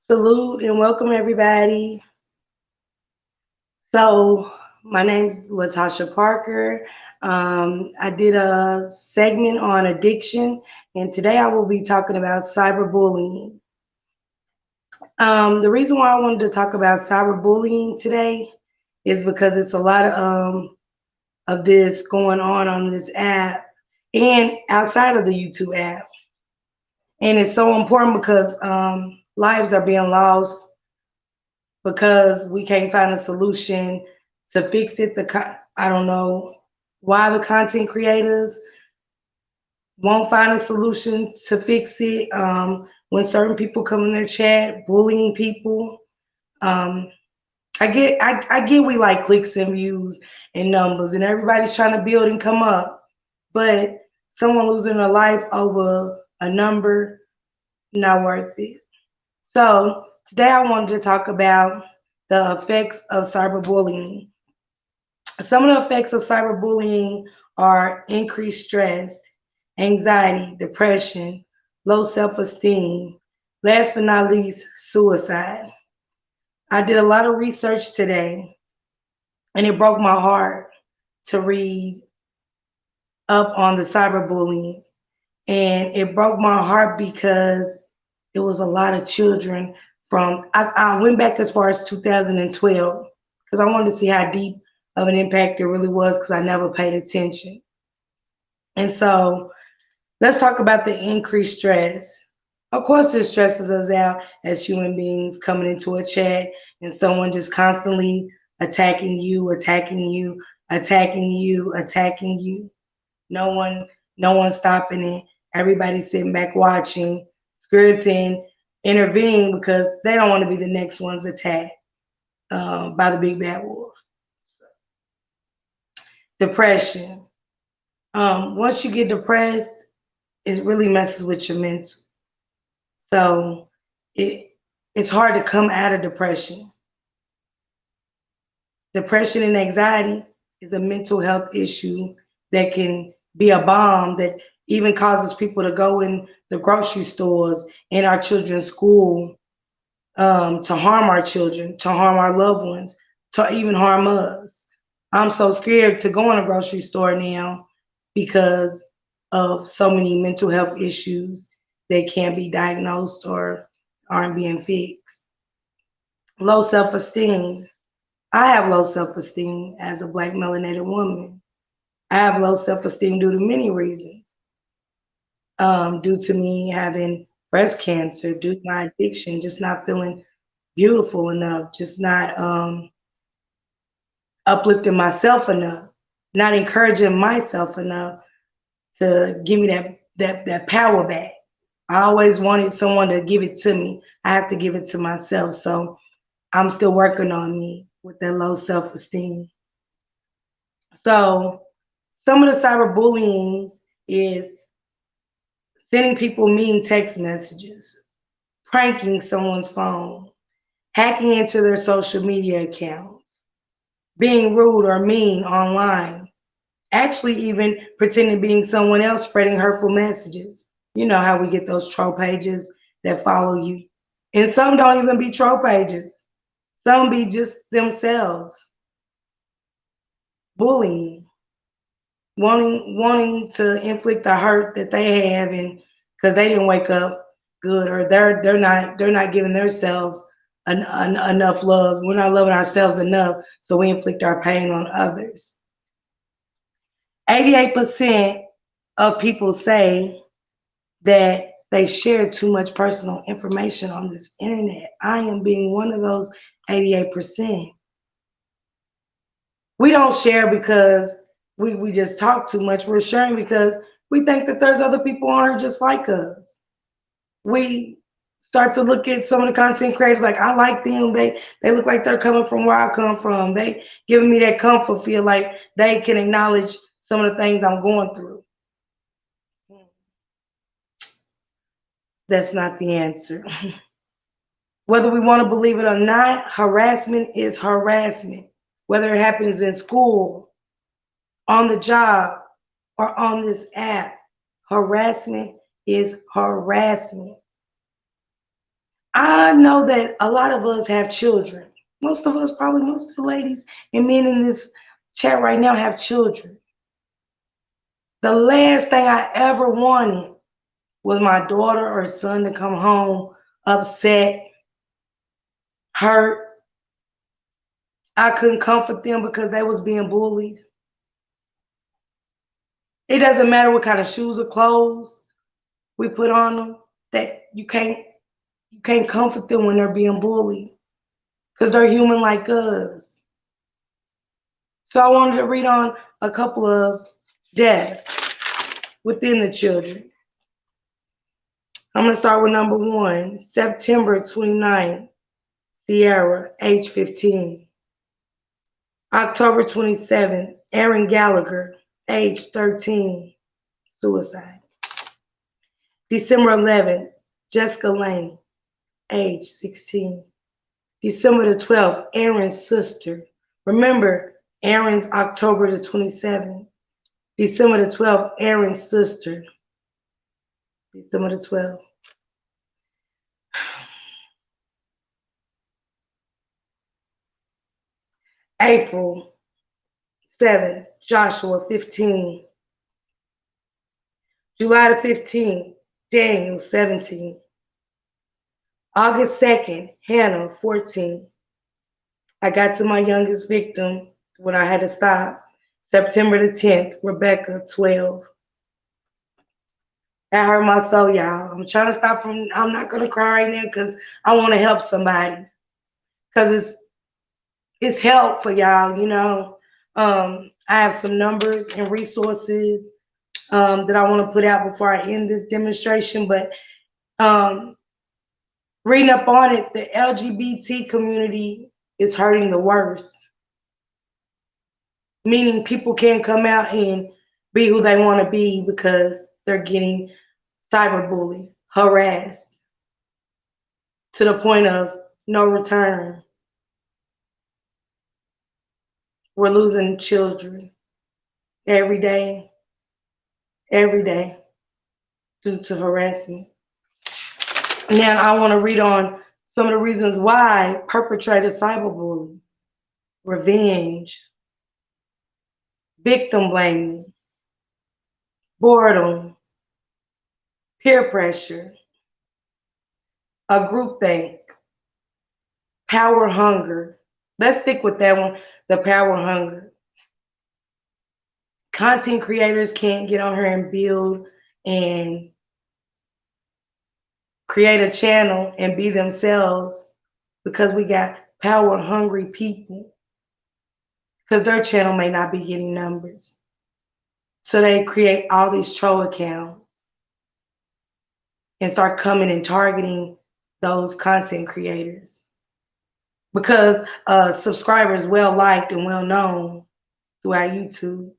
Salute and welcome everybody. So my name's Latasha Parker. I did a segment on addiction, and today I will be talking about cyberbullying. The reason why I wanted to talk about cyberbullying today is because it's a lot of this going on this app and outside of the YouTube app, and it's so important because lives are being lost because we can't find a solution to fix it. I don't know why the content creators won't find a solution to fix it. When certain people come in their chat bullying people, um, I get we like clicks and views and numbers, and everybody's trying to build and come up, but someone losing their life over a number, not worth it. So today I wanted to talk about the effects of cyberbullying. Some of the effects of cyberbullying are increased stress, anxiety, depression, low self-esteem, last but not least, suicide. I did a lot of research today and it broke my heart to read up on the cyberbullying. And it broke my heart because it was a lot of children I went back as far as 2012 because I wanted to see how deep of an impact it really was because I never paid attention. And so let's talk about the increased stress. Of course, it stresses us out as human beings coming into a chat and someone just constantly attacking you, attacking you, attacking you, attacking you. No one, no one stopping it. Everybody's sitting back watching, skirting, intervening because they don't want to be the next ones attacked by the big bad wolf. So, depression. Once you get depressed, it really messes with your mental. So it it's hard to come out of depression. Depression and anxiety is a mental health issue that can be a bomb that even causes people to go in the grocery stores, in our children's school, to harm our children, to harm our loved ones, to even harm us. I'm so scared to go in a grocery store now because of so many mental health issues that can't be diagnosed or aren't being fixed. Low self esteem. I have low self esteem as a Black melanated woman. I have low self esteem due to many reasons. Due to me having breast cancer, due to my addiction, just not feeling beautiful enough, just not uplifting myself enough, not encouraging myself enough to give me that power back. I always wanted someone to give it to me. I have to give it to myself. So I'm still working on me with that low self esteem. So some of the cyberbullying is sending people mean text messages, pranking someone's phone, hacking into their social media accounts, being rude or mean online, actually even pretending being someone else, spreading hurtful messages. You know how we get those troll pages that follow you. And some don't even be troll pages. Some be just themselves bullying, wanting to inflict the hurt that they have, and because they didn't wake up good, or they're not giving themselves enough love. We're not loving ourselves enough, so we inflict our pain on others. 88% of people say that they share too much personal information on this internet. I am being one of those 88%. We don't share because we just talk too much. We're sharing because we think that there's other people on here just like us. We start to look at some of the content creators like, I like them. They look like they're coming from where I come from. They giving me that comfort, feel like they can acknowledge some of the things I'm going through. That's not the answer. Whether we want to believe it or not, harassment is harassment. Whether it happens in school, on the job, or on this app, harassment is harassment. I know that a lot of us have children. Most of us, probably most of the ladies and men in this chat right now have children. The last thing I ever wanted was my daughter or son to come home upset, hurt. I couldn't comfort them because they was being bullied. It doesn't matter what kind of shoes or clothes we put on them, that you can't comfort them when they're being bullied because they're human like us. So I wanted to read on a couple of deaths within the children. I'm going to start with number 1, September 29th, Sierra, age 15. October 27th, Aaron Gallagher, age 13, suicide. December 11th, Jessica Lane, age 16. December the 12th, Aaron's sister. Remember, Aaron's October the 27th. December the 12th, Aaron's sister. December the 12th. April 7th, Joshua 15. July the 15th, Daniel 17. August 2nd, Hannah 14. I got to my youngest victim when I had to stop. September the 10th, Rebecca 12. That hurt my soul, y'all. I'm trying to stop from, I'm not gonna cry right now because I want to help somebody. Because it's help for y'all, you know. I have some numbers and resources that I want to put out before I end this demonstration, but reading up on it, the LGBT community is hurting the worst. Meaning people can't come out and be who they want to be because they're getting cyberbullied, harassed to the point of no return. We're losing children every day, due to harassment. Now I want to read on some of the reasons why perpetrated cyberbullying: revenge, victim blaming, boredom, peer pressure, a groupthink, power hunger. Let's stick with that one, the power hunger. Content creators can't get on here and build and create a channel and be themselves because we got power hungry people because their channel may not be getting numbers. So they create all these troll accounts and start coming and targeting those content creators because subscribers well liked and well known throughout YouTube.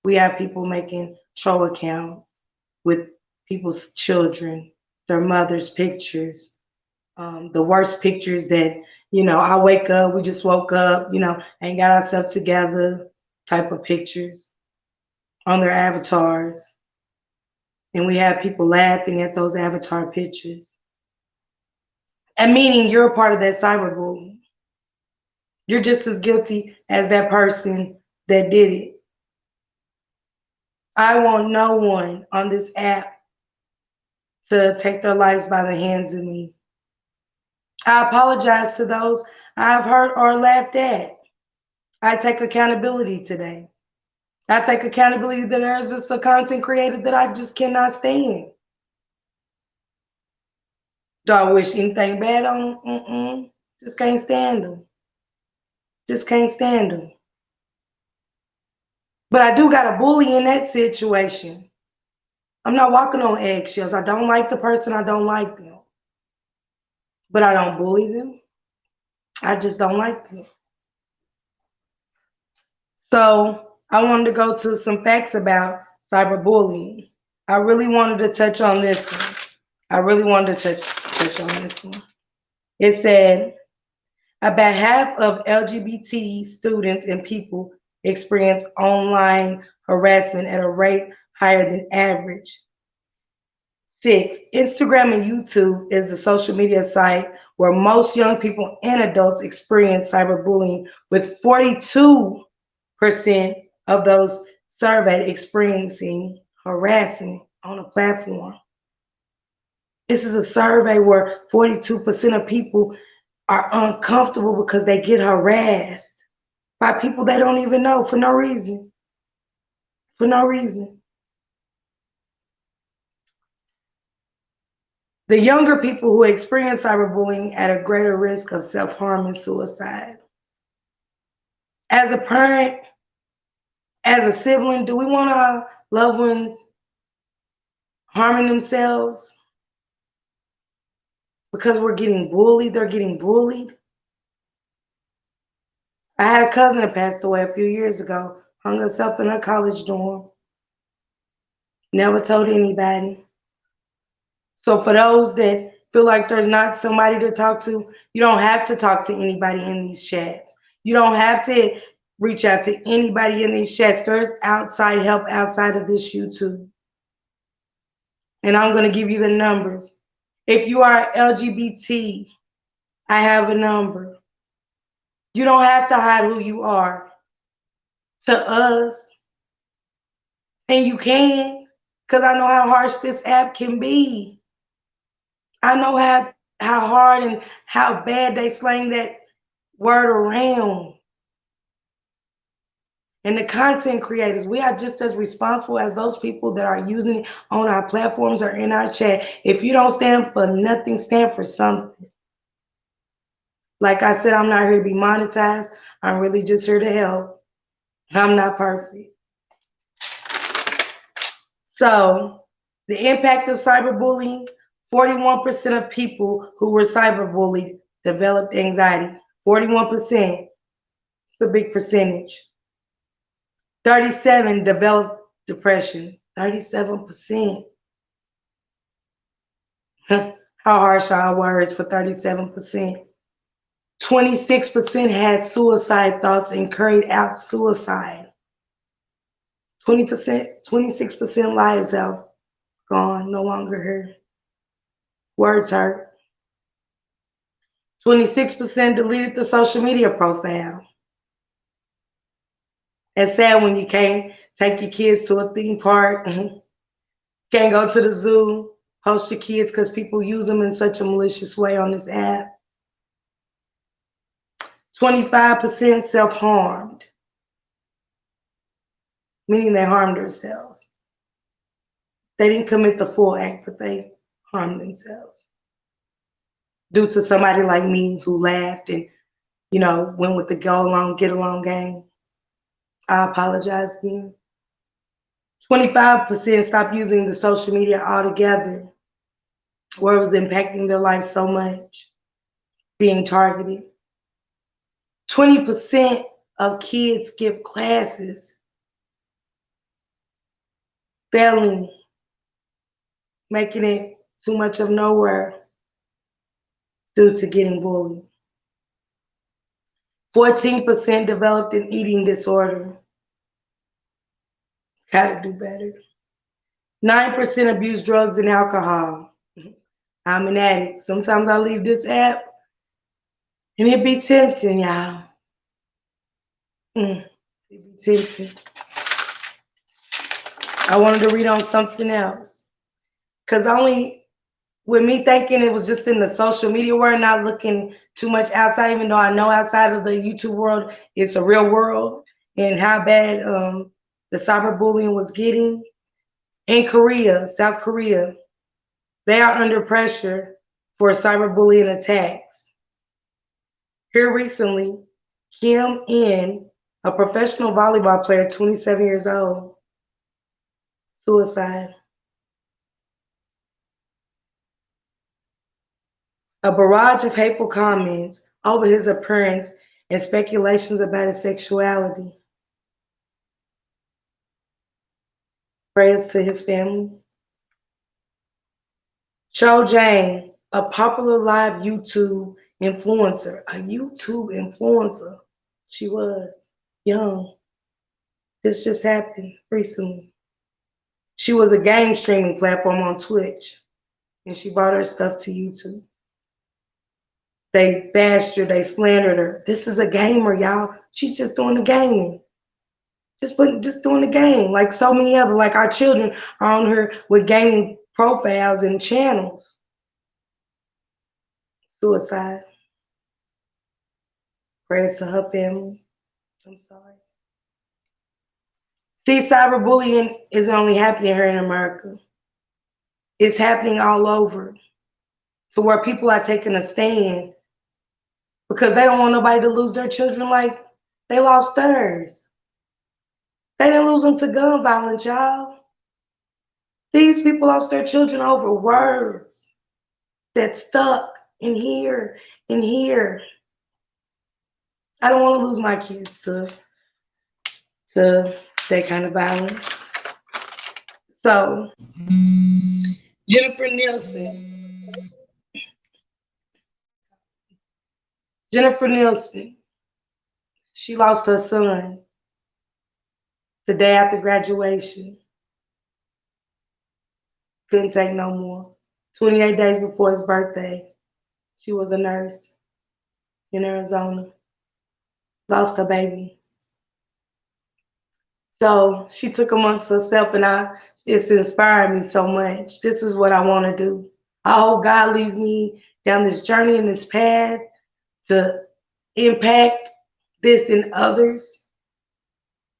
We have people making troll accounts with people's children, their mother's pictures, the worst pictures that, you know, I wake up, we just woke up, you know, ain't got ourselves together type of pictures on their avatars. And we have people laughing at those avatar pictures. And meaning you're a part of that cyberbullying. You're just as guilty as that person that did it. I want no one on this app to take their lives by the hands of me. I apologize to those I've hurt or laughed at. I take accountability today. I take accountability that there's a content creator that I just cannot stand. Do I wish anything bad on them? Just can't stand them. Just can't stand them. But I do got a bully in that situation. I'm not walking on eggshells. I don't like the person. I don't like them. But I don't bully them. I just don't like them. So I wanted to go to some facts about cyberbullying. I really wanted to touch on this one. I really wanted to touch on this one. It said about half of LGBT students and people experience online harassment at a rate higher than average. 6, Instagram and YouTube is the social media site where most young people and adults experience cyberbullying, with 42% of those surveyed experiencing harassment on a platform. This is a survey where 42% of people are uncomfortable because they get harassed by people they don't even know for no reason. For no reason. The younger people who experience cyberbullying at a greater risk of self-harm and suicide. As a parent, as a sibling, do we want our loved ones harming themselves because we're getting bullied? They're getting bullied. I had a cousin that passed away a few years ago, hung herself in her college dorm, never told anybody. So for those that feel like there's not somebody to talk to, you don't have to talk to anybody in these chats. You don't have to reach out to anybody in these chats. There's outside help outside of this YouTube. And I'm going to give you the numbers. If you are LGBT, I have a number. You don't have to hide who you are to us. And you can, because I know how harsh this app can be. I know how hard and how bad they slang that word around. And the content creators, we are just as responsible as those people that are using it on our platforms or in our chat. If you don't stand for nothing, stand for something. Like I said, I'm not here to be monetized. I'm really just here to help. I'm not perfect. So the impact of cyberbullying, 41% of people who were cyberbullied developed anxiety. 41%. It's a big percentage. 37 developed depression. 37%. How harsh are our words for 37%? 26% had suicide thoughts and carried out suicide. 20%, 26% lives have gone, no longer here. Words hurt. 26% deleted the social media profile. It's sad when you can't take your kids to a theme park, can't go to the zoo, post your kids because people use them in such a malicious way on this app. 25% self-harmed, meaning they harmed themselves. They didn't commit the full act, but they harmed themselves. Due to somebody like me who laughed and, went with the go along, get along game. I apologize again. 25% stopped using the social media altogether, where it was impacting their life so much, being targeted. 20% of kids skip classes, failing, making it too much of nowhere due to getting bullied. 14% developed an eating disorder. Gotta do better. 9% abuse drugs and alcohol. I'm an addict. Sometimes I leave this app and it be tempting, y'all. It be tempting. I wanted to read on something else. Because only with me thinking it was just in the social media world, not looking too much outside, even though I know outside of the YouTube world, it's a real world, and how bad the cyberbullying was getting. In Korea, South Korea, they are under pressure for cyberbullying attacks. Here recently, Kim In, a professional volleyball player, 27 years old, suicide. A barrage of hateful comments over his appearance and speculations about his sexuality. Prayers to his family. Cho Jang, a popular live YouTube influencer, she was young. This just happened recently. She was a game streaming platform on Twitch. and she brought her stuff to YouTube. They bashed her, they slandered her. This is a gamer, y'all. She's just doing the gaming. Just doing the game. Like so many other, like our children are on her with gaming profiles and channels. Suicide. Prayers to her family. I'm sorry. See, cyberbullying isn't only happening here in America. It's happening all over to where people are taking a stand because they don't want nobody to lose their children like they lost theirs. They didn't lose them to gun violence, y'all. These people lost their children over words that stuck in here and here. I don't want to lose my kids to that kind of violence. So, Jennifer Nielsen. Jennifer Nielsen, she lost her son the day after graduation. Couldn't take no more. 28 days before his birthday, she was a nurse in Arizona. Lost her baby. So she took amongst herself, and it's inspired me so much. This is what I want to do. I hope God leads me down this journey and this path to impact this in others.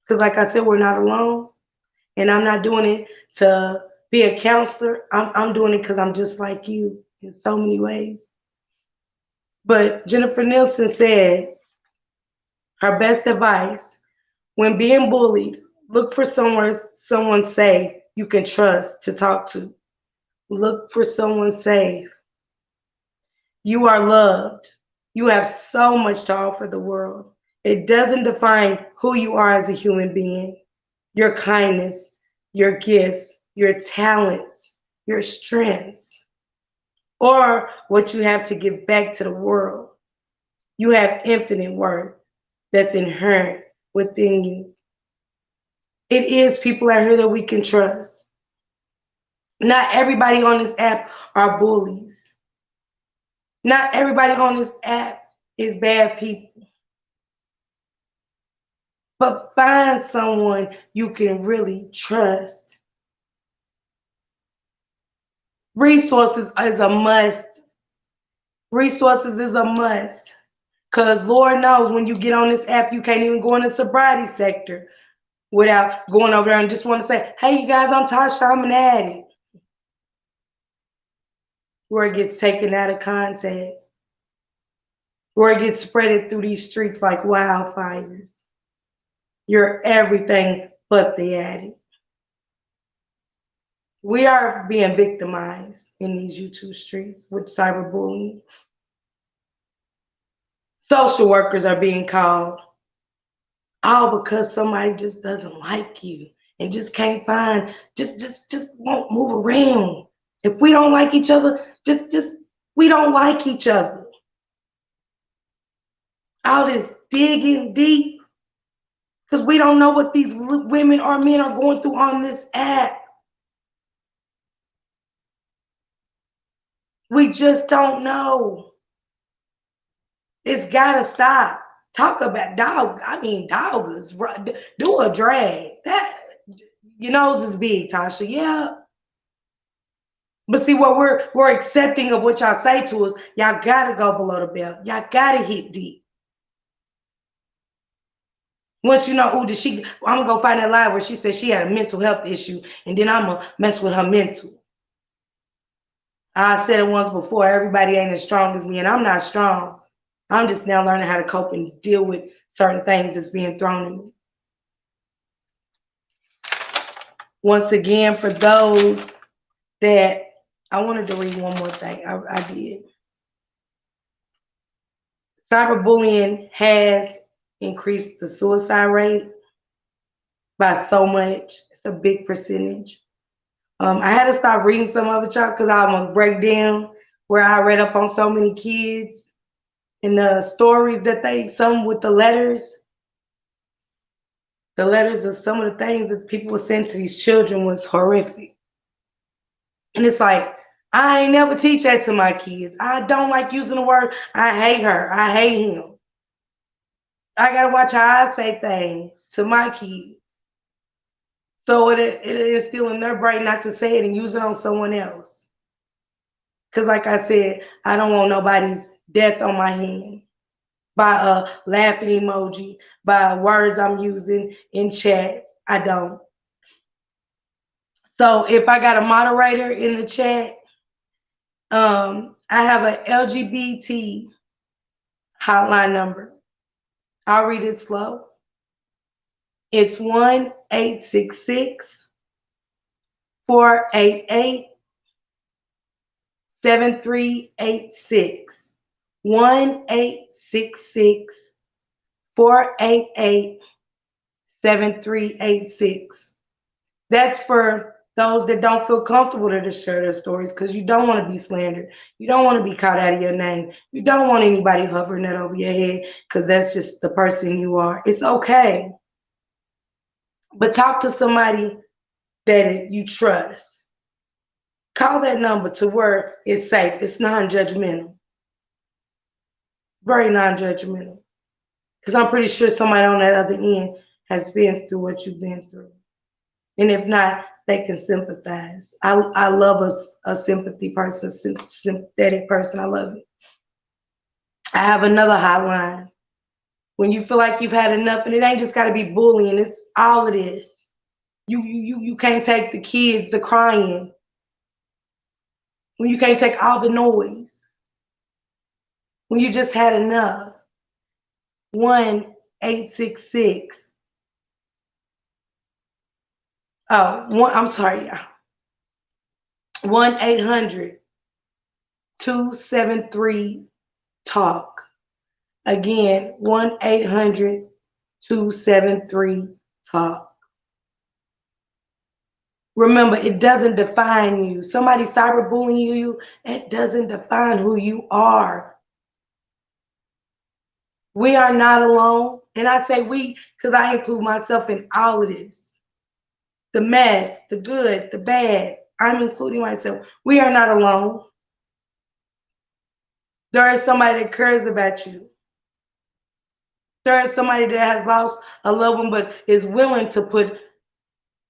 Because like I said, we're not alone. And I'm not doing it to be a counselor. I'm doing it because I'm just like you in so many ways. But Jennifer Nielsen said her best advice when being bullied, look for someone safe you can trust to talk to. Look for someone safe. You are loved. You have so much to offer the world. It doesn't define who you are as a human being. Your kindness, your gifts, your talents, your strengths, or what you have to give back to the world. You have infinite worth that's inherent within you. It is people out here that we can trust. Not everybody on this app are bullies. Not everybody on this app is bad people. But find someone you can really trust. Resources is a must. Resources is a must. Because Lord knows when you get on this app, you can't even go in the sobriety sector without going over there and just want to say, hey, you guys, I'm Tasha, I'm an addict. Where it gets taken out of context. Where it gets spreaded through these streets like wildfires. You're everything but the addict. We are being victimized in these YouTube streets with cyberbullying. Social workers are being called, all because somebody just doesn't like you and just can't find, just won't move around. If we don't like each other, we don't like each other. All this digging deep, because we don't know what these women or men are going through on this app. We just don't know. It's gotta stop. Talk about dog. I mean, doggers. Do a drag. That your nose is big, Tasha. Yeah. But see what we're accepting of what y'all say to us. Y'all gotta go below the belt. Y'all gotta hit deep. Once you know, oh, I'm gonna go find that live where she said she had a mental health issue, and then I'm gonna mess with her mental. I said it once before, everybody ain't as strong as me, and I'm not strong. I'm just now learning how to cope and deal with certain things that's being thrown at me. Once again, for those that, I wanted to read one more thing. I did. Cyberbullying has increased the suicide rate by so much. It's a big percentage. I had to stop reading some of it, y'all, because I'm going to break down where I read up on so many kids and the stories that some with the letters. The letters of some of the things that people were saying to these children was horrific. And it's like, I ain't never teach that to my kids. I don't like using the word. I hate her. I hate him. I gotta watch how I say things to my kids. So it instill in their brain not to say it and use it on someone else. Cause like I said, I don't want nobody's death on my hand by a laughing emoji, by words I'm using in chats. I don't. So if I got a moderator in the chat, I have an LGBT hotline number. I'll read it slow. It's 1-866-488-7386. 1-866-488-7386. That's for those that don't feel comfortable to share their stories because you don't want to be slandered. You don't want to be caught out of your name. You don't want anybody hovering that over your head because that's just the person you are. It's okay. But talk to somebody that you trust. Call that number to where it's safe. It's non-judgmental. Very non-judgmental. Because I'm pretty sure somebody on that other end has been through what you've been through. And if not, they can sympathize. I love a sympathy person, sympathetic person. I love it. I have another hotline. When you feel like you've had enough, and it ain't just got to be bullying. It's all of this. You can't take the kids, the crying. When you can't take all the noise. When you just had enough. 1-866. I'm sorry, y'all. 1-800-273-TALK. Again, 1-800-273-TALK. Remember, it doesn't define you. Somebody cyberbullying you, it doesn't define who you are. We are not alone. And I say we because I include myself in all of this. The mess, the good, the bad. I'm including myself. We are not alone. There is somebody that cares about you. There is somebody that has lost a loved one but is willing to put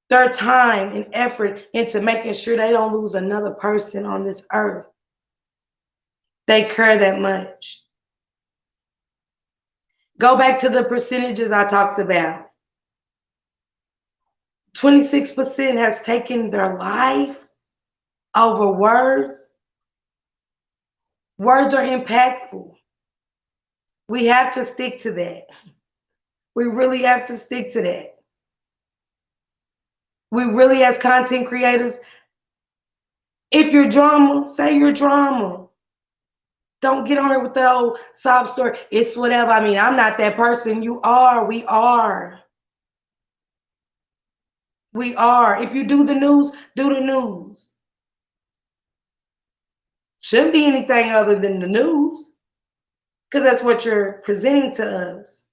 their time and effort into making sure they don't lose another person on this earth. They care that much. Go back to the percentages I talked about. 26% has taken their life over words. Words are impactful. We have to stick to that. We really have to stick to that. We really, as content creators, if you're drama, say you're drama. Don't get on here with that old sob story. It's whatever. I mean, I'm not that person. You are. We are. We are. If you do the news, do the news. Shouldn't be anything other than the news because that's what you're presenting to us.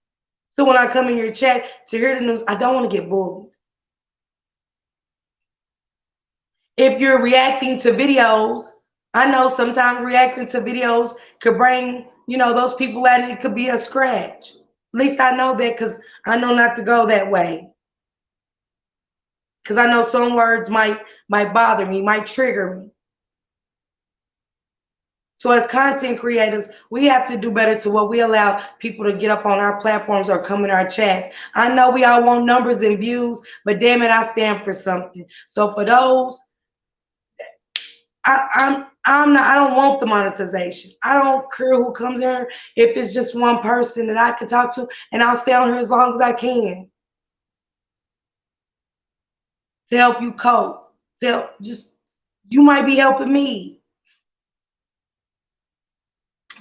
So when I come in your chat to hear the news, I don't want to get bullied. If you're reacting to videos, I know sometimes reacting to videos could bring, those people out and it could be a scratch. At least I know that because I know not to go that way. Because I know some words might bother me, might trigger me. So as content creators, we have to do better to what we allow people to get up on our platforms or come in our chats. I know we all want numbers and views, but damn it, I stand for something. So for those, I don't want the monetization. I don't care who comes here. If it's just one person that I can talk to, and I'll stay on here as long as I can to help you cope. You might be helping me.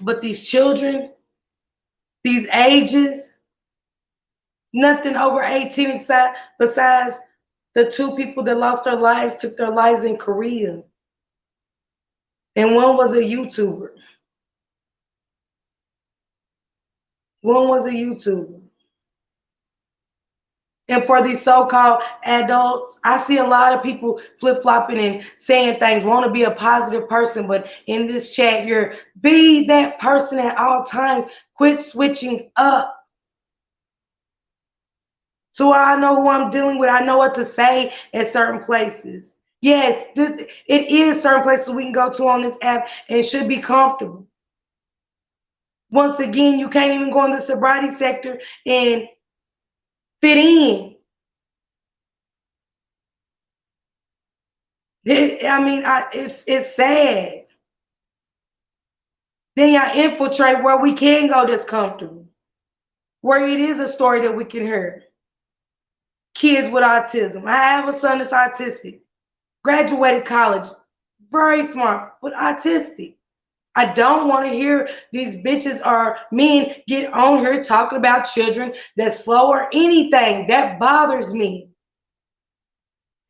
But these children, these ages, nothing over 18 besides the two people that lost their lives, took their lives in Korea. And one was a YouTuber. One was a YouTuber. And for these so-called adults, I see a lot of people flip-flopping and saying things, want to be a positive person, but in this chat, you're be that person at all times. Quit switching up. So I know who I'm dealing with. I know what to say at certain places. Yes, it is certain places we can go to on this app and it should be comfortable. Once again, you can't even go in the sobriety sector and fit in. It's sad. Then y'all infiltrate where we can go that's comfortable, where it is a story that we can hear. Kids with autism. I have a son that's autistic, graduated college, very smart, but autistic. I don't want to hear these bitches or men get on here talking about children that's slow or anything. That bothers me.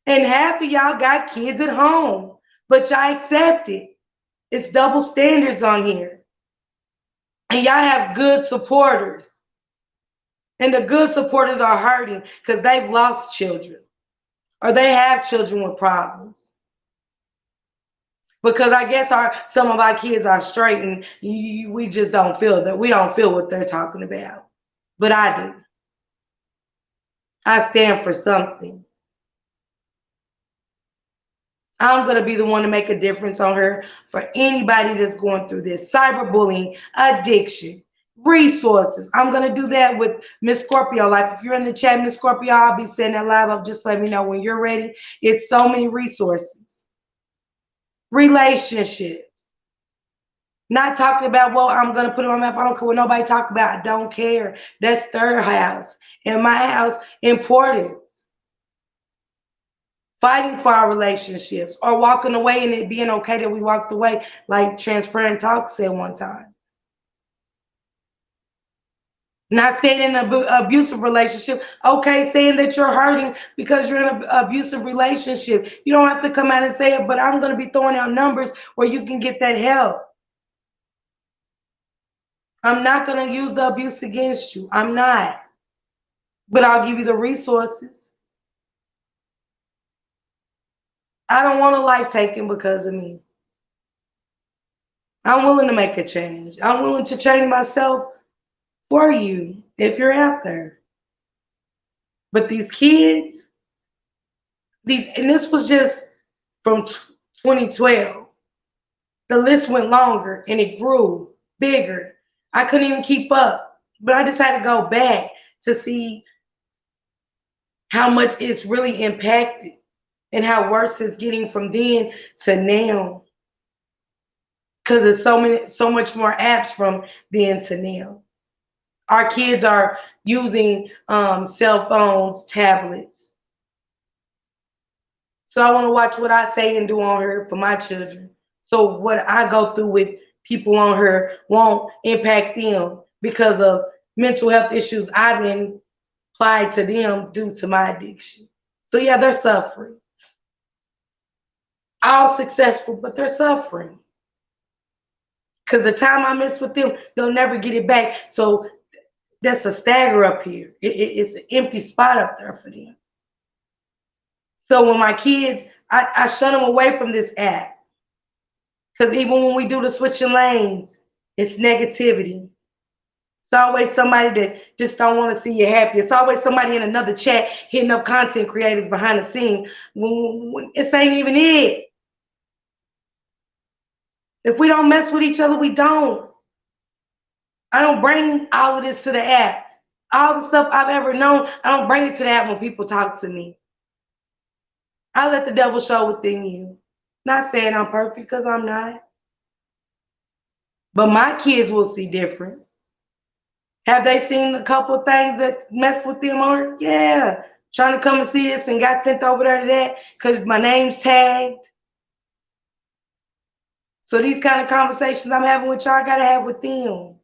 And half of y'all got kids at home, but y'all accept it. It's double standards on here. And y'all have good supporters. And the good supporters are hurting because they've lost children or they have children with problems. Because I guess some of our kids are straight and we just don't feel that. We don't feel what they're talking about. But I do. I stand for something. I'm going to be the one to make a difference on her for anybody that's going through this. Cyberbullying, addiction, resources. I'm going to do that with Miss Scorpio. Like if you're in the chat, Miss Scorpio, I'll be setting that live up. Just let me know when you're ready. It's so many resources. Relationships. Not talking about, well, I'm going to put it on my mouth. I don't care what nobody talk about. I don't care. That's their house. In my house, importance. Fighting for our relationships or walking away and it being okay that we walked away, like Transparent Talk said one time. Not staying in an abusive relationship. Okay, saying that you're hurting because you're in an abusive relationship. You don't have to come out and say it, but I'm going to be throwing out numbers where you can get that help. I'm not going to use the abuse against you. I'm not. But I'll give you the resources. I don't want a life taken because of me. I'm willing to make a change. I'm willing to change myself for you if you're out there. But these kids, and this was just from 2012. The list went longer and it grew bigger. I couldn't even keep up, but I just had to go back to see how much it's really impacted and how worse it's getting from then to now. Because there's so much more apps from then to now. Our kids are using cell phones, tablets. So I want to watch what I say and do on her for my children. So what I go through with people on her won't impact them because of mental health issues I've been applied to them due to my addiction. So yeah, they're suffering. All successful, but they're suffering. Because the time I miss with them, they'll never get it back. So that's a stagger up here. It's an empty spot up there for them. So when my kids, I shut them away from this app. Because even when we do the switching lanes, it's negativity. It's always somebody that just don't want to see you happy. It's always somebody in another chat hitting up content creators behind the scene. When it ain't even it. If we don't mess with each other, we don't. I don't bring all of this to the app. All the stuff I've ever known, I don't bring it to the app when people talk to me. I let the devil show within you. Not saying I'm perfect because I'm not. But my kids will see different. Have they seen a couple of things that mess with them on? Yeah. Trying to come and see this and got sent over there to that because my name's tagged. So these kind of conversations I'm having with y'all, I gotta have with them.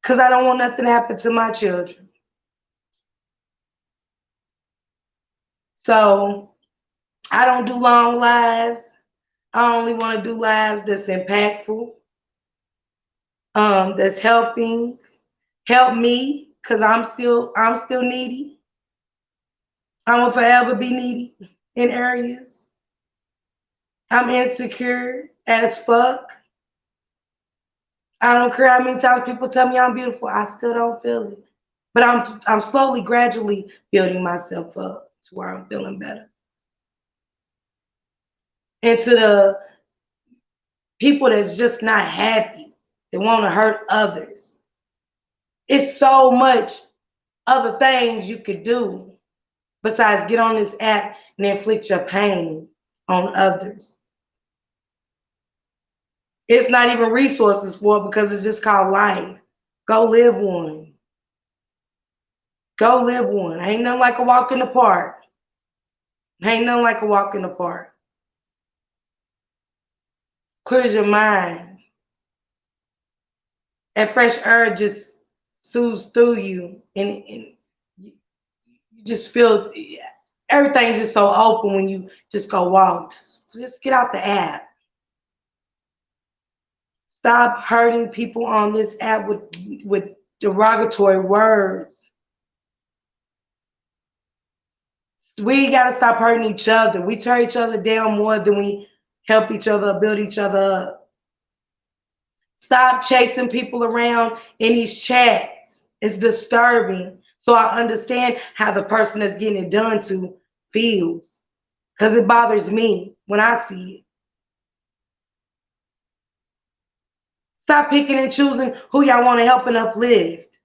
Because I don't want nothing to happen to my children. So I don't do long lives. I only want to do lives that's impactful, that's help me, because I'm still needy. I will forever be needy in areas. I'm insecure as fuck. I don't care how many times people tell me I'm beautiful. I still don't feel it. But I'm slowly, gradually building myself up to where I'm feeling better. And to the people that's just not happy, they want to hurt others. It's so much other things you could do besides get on this app and inflict your pain on others. It's not even resources for it because it's just called life. Go live one. Go live one. Ain't nothing like a walk in the park. Ain't nothing like a walk in the park. Clears your mind. And fresh air just soothes through you. And you just feel everything's just so open when you just go walk. Just get out the app. Stop hurting people on this app with derogatory words. We got to stop hurting each other. We tear each other down more than we help each other, build each other up. Stop chasing people around in these chats. It's disturbing. So I understand how the person that's getting it done to feels because it bothers me when I see it. Stop picking and choosing who y'all want to help and uplift.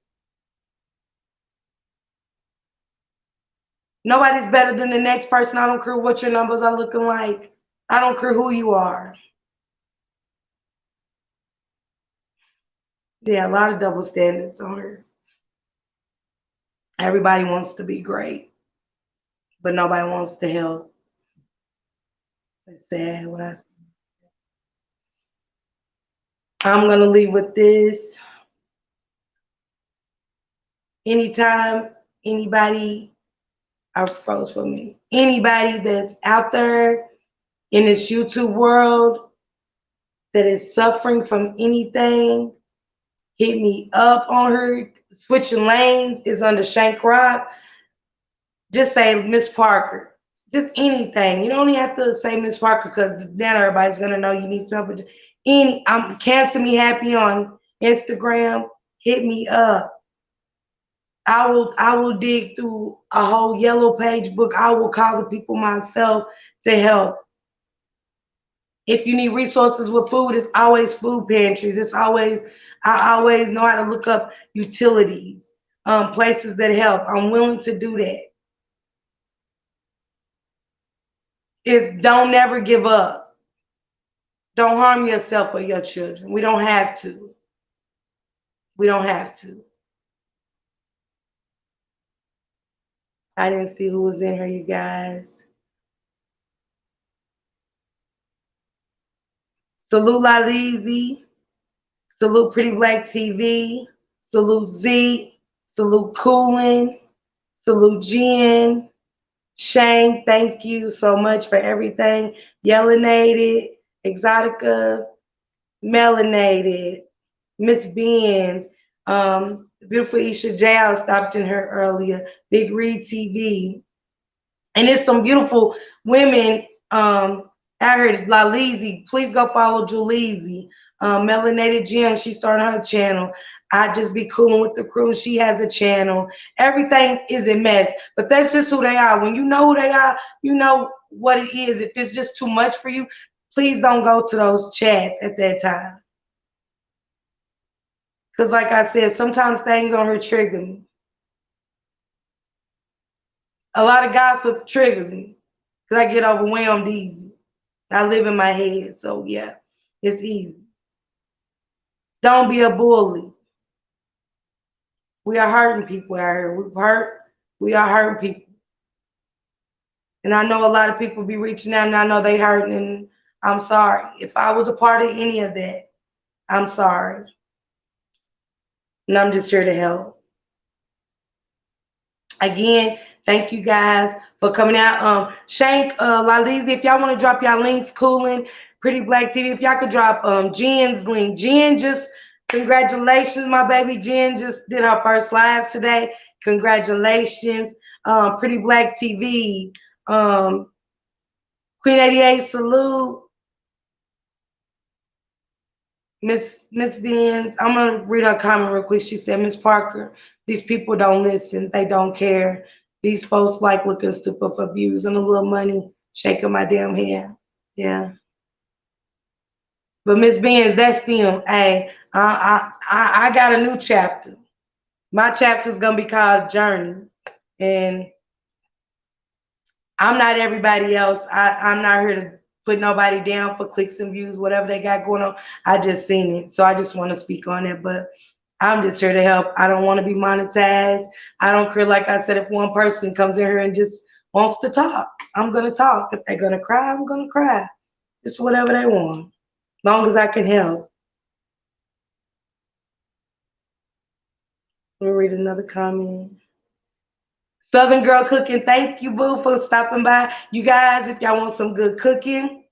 Nobody's better than the next person. I don't care what your numbers are looking like. I don't care who you are. Yeah, a lot of double standards on her. Everybody wants to be great, but nobody wants to help. It's sad when I. I'm gonna leave with this. Anytime anybody, I froze for me. Anybody that's out there in this YouTube world that is suffering from anything, hit me up on her. Switching lanes is under Shank Rock. Just say Miss Parker. Just anything. You don't even have to say Miss Parker because then everybody's gonna know you need some help. I'm Cancer Me Happy on Instagram. Hit me up. I will dig through a whole yellow page book. I will call the people myself to help. If you need resources with food, it's always food pantries. I always know how to look up utilities, places that help. I'm willing to do that. Don't never give up. Don't harm yourself or your children. We don't have to. We don't have to. I didn't see who was in here, you guys. Salute Lalizi. Salute Pretty Black TV. Salute Z. Salute Coolin. Salute Jen. Shane, thank you so much for everything. Yellinated, Exotica, Melanated, Miss Beans, beautiful Isha Jal stopped in here earlier, Big Read TV. And there's some beautiful women out here. Lalizi, please go follow Julizi. Melanated Jim, she's starting her channel. I just be cooling with the crew. She has a channel. Everything is a mess, but that's just who they are. When you know who they are, you know what it is. If it's just too much for you, please don't go to those chats at that time. Because like I said, sometimes things on her trigger me. A lot of gossip triggers me because I get overwhelmed easy. I live in my head, so yeah, it's easy. Don't be a bully. We are hurting people out here. We are hurting people. And I know a lot of people be reaching out and I know they hurting and I'm sorry. If I was a part of any of that, I'm sorry. And I'm just here to help. Again, thank you guys for coming out. Shank, Lalizi, if y'all want to drop y'all links, Coolin, Pretty Black TV, if y'all could drop Jen's link. Jen just Congratulations, my baby Jen just did her first live today. Congratulations. Pretty Black TV. Um, Queen 88, salute. Miss Vins, I'm gonna read her comment real quick. She said, Miss Parker, these people don't listen, they don't care. These folks like looking stupid for views and a little money, shaking my damn head. Yeah. But Miss Vins, that's them. Hey, I got a new chapter. My chapter's gonna be called Journey. And I'm not everybody else. I'm not here to put nobody down for clicks and views, whatever they got going on. I just seen it. So I just want to speak on it. But I'm just here to help. I don't want to be monetized. I don't care, like I said, if one person comes in here and just wants to talk, I'm gonna talk. If they're gonna cry, I'm gonna cry. It's whatever they want. As long as I can help. Let me read another comment. Southern Girl Cooking, thank you, boo, for stopping by. You guys, if y'all want some good cooking,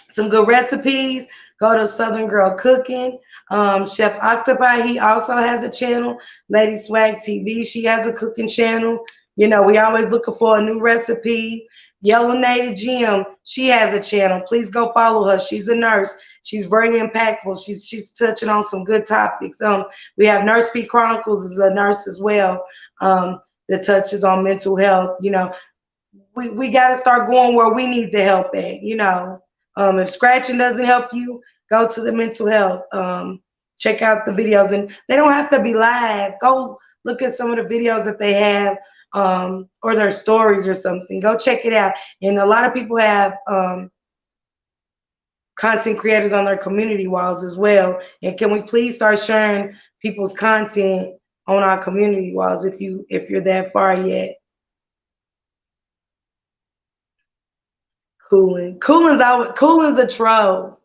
some good recipes, go to Southern Girl Cooking. Chef Octopi, he also has a channel. Lady Swag TV, she has a cooking channel. You know, we always looking for a new recipe. Yellow Native Jim, she has a channel. Please go follow her. She's a nurse. She's very impactful. She's touching on some good topics. We have Nurse P Chronicles is a nurse as well, that touches on mental health. You know, we got to start going where we need the help at. You know, if scratching doesn't help you, go to the mental health. Check out the videos, and they don't have to be live. Go look at some of the videos that they have, or their stories or something. Go check it out. And a lot of people have content creators on their community walls as well. And can we please start sharing people's content on our community walls if you're that far yet? Cooling's a troll.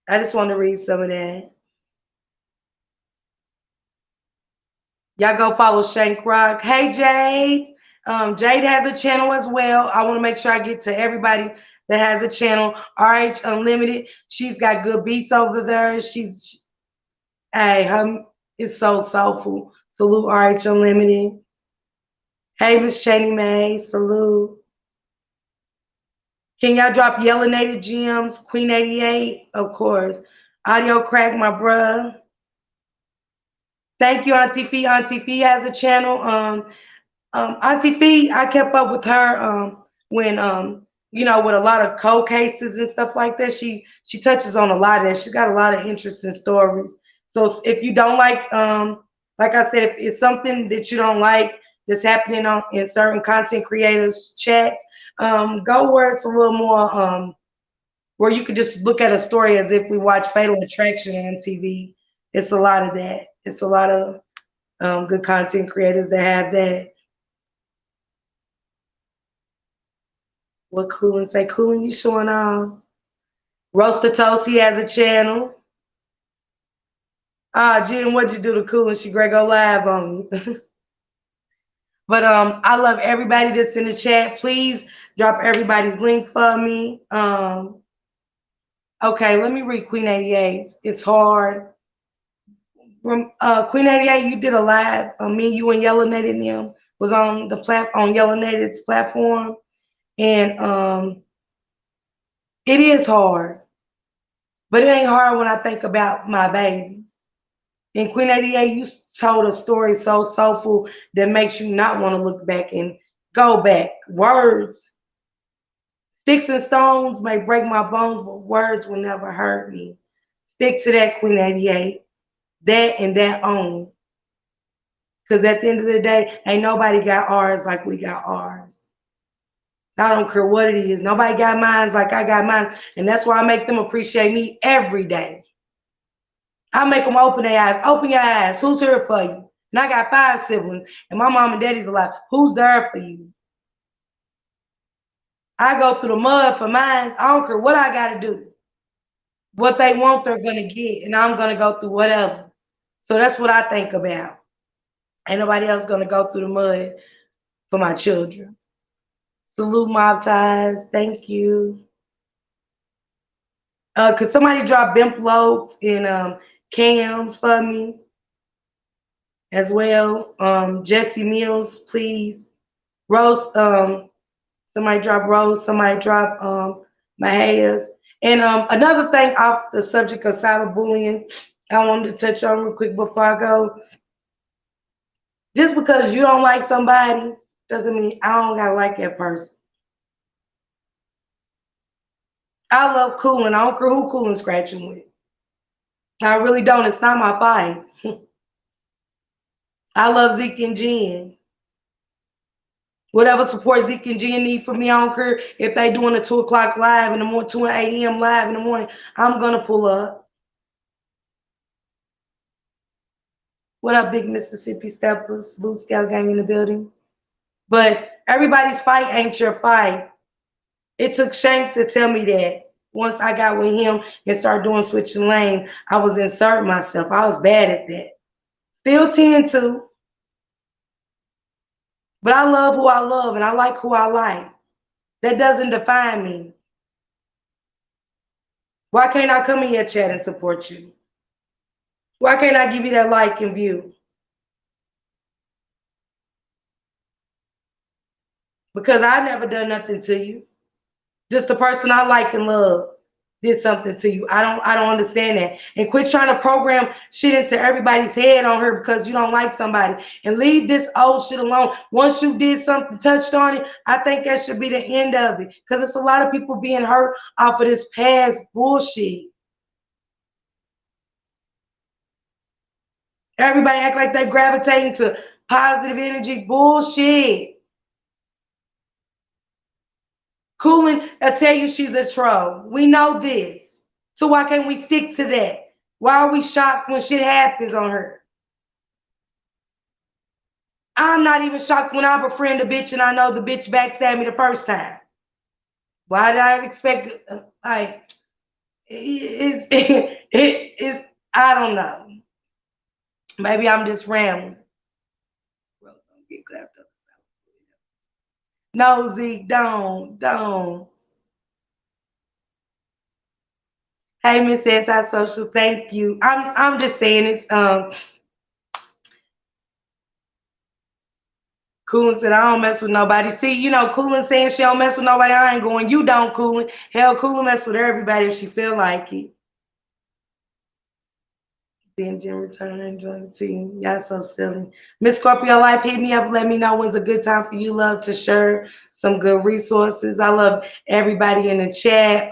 I just want to read some of that. Y'all go follow Shank Rock. Hey Jade. Jade has a channel as well. I want to make sure I get to everybody that has a channel. RH Unlimited. She's got good beats over there. Hey, her is so soulful. Salute RH Unlimited. Hey Miss Cheney May. Salute. Can y'all drop Yellinated Gems? Queen 88, of course. Audio Crack, my bruh. Thank you, Auntie Fee. Auntie Fee has a channel. Auntie Fee, I kept up with her when you know, with a lot of cold cases and stuff like that. She touches on a lot of that. She's got a lot of interesting stories. So if you don't like I said, if it's something that you don't like that's happening on in certain content creators chats, go where it's a little more where you could just look at a story as if we watch Fatal Attraction on TV. It's a lot of that. It's a lot of good content creators that have that. What Coolin say? Coolin, you showing off? Roaster Toast, he has a channel. Jen, what'd you do to Coolin? She great go live on you. But I love everybody that's in the chat. Please drop everybody's link for me. Okay, let me read Queen 88. It's hard. Queen 88, you did a live. Me, you, and Yellow Native them was on the on Yellow Native's platform, and it is hard, but it ain't hard when I think about my babies. And Queen 88, you told a story so soulful that makes you not want to look back and go back. Words, sticks and stones may break my bones, but words will never hurt me. Stick to that, Queen 88. That and that only. Because at the end of the day, ain't nobody got ours like we got ours. I don't care what it is. Nobody got mines like I got mine. And that's why I make them appreciate me every day. I make them open their eyes. Open your eyes. Who's here for you? And I got 5 siblings, and my mom and daddy's alive. Who's there for you? I go through the mud for mine. I don't care what I got to do. What they want, they're going to get, and I'm going to go through whatever. So that's what I think about. Ain't nobody else going to go through the mud for my children. Salute Mob Ties. Thank you. Could somebody drop bimp loads and cams for me as well? Jesse Mills, please. Rose, somebody drop Rose, somebody drop Mahias. And another thing off the subject of cyberbullying, I wanted to touch on real quick before I go. Just because you don't like somebody doesn't mean I don't gotta like that person. I love cooling. I don't care who cooling scratching with. I really don't. It's not my fight. I love Zeke and Jen. Whatever support Zeke and Jen need from me, I don't care if they doing a 2 o'clock live in the morning, 2 a.m. live in the morning. I'm gonna pull up. What up, big Mississippi steppers? Blue Scout gang in the building. But everybody's fight ain't your fight. It took Shank to tell me that. Once I got with him and started doing switching lanes, I was inserting myself. I was bad at that. Still tend to, but I love who I love and I like who I like. That doesn't define me. Why can't I come in your chat and support you? Why can't I give you that like and view? Because I never done nothing to you. Just the person I like and love did something to you. I don't understand that. And quit trying to program shit into everybody's head on her because you don't like somebody. And leave this old shit alone. Once you did something, touched on it, I think that should be the end of it. Because it's a lot of people being hurt off of this past bullshit. Everybody act like they gravitating to positive energy. Bullshit. Cooling, I tell you she's a troll. We know this. So why can't we stick to that? Why are we shocked when shit happens on her? I'm not even shocked when I befriend a bitch and I know the bitch backstabbed me the first time. Why did I expect, like, it's, I don't know. Maybe I'm just rambling. No, Zeke, don't. Hey, Miss Antisocial, thank you. I'm just saying it's Coolin said, I don't mess with nobody. See, you know, Coolin saying she don't mess with nobody. I ain't going. You don't, Coolin. Hell, Coolin mess with everybody if she feel like it. Then Jim return and join the team. Y'all so silly. Miss Scorpio Life, hit me up. Let me know when's a good time for you, love, to share some good resources. I love everybody in the chat.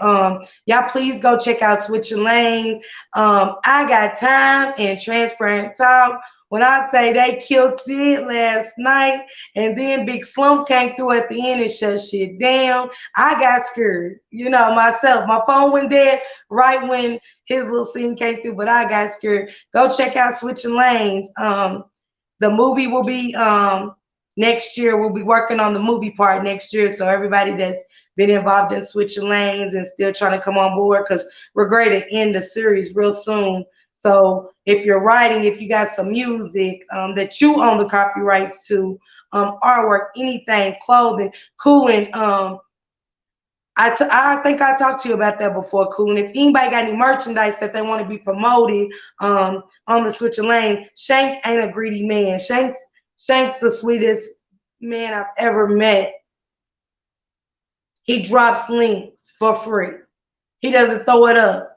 Y'all please go check out Switching Lanes. I got time and transparent talk. When I say they killed it last night, and then Big Slump came through at the end and shut shit down, I got scared. You know, myself. My phone went dead right when his little scene came through, but I got scared. Go check out Switching Lanes. The movie will be next year. We'll be working on the movie part next year. So everybody that's been involved in Switching Lanes and still trying to come on board, because we're going to end the series real soon. So if you're writing, if you got some music that you own the copyrights to, artwork, anything, clothing, cooling, I think I talked to you about that before, Cool. And if anybody got any merchandise that they want to be promoted on the Switching Lane, Shank ain't a greedy man. Shank's the sweetest man I've ever met. He drops links for free. He doesn't throw it up.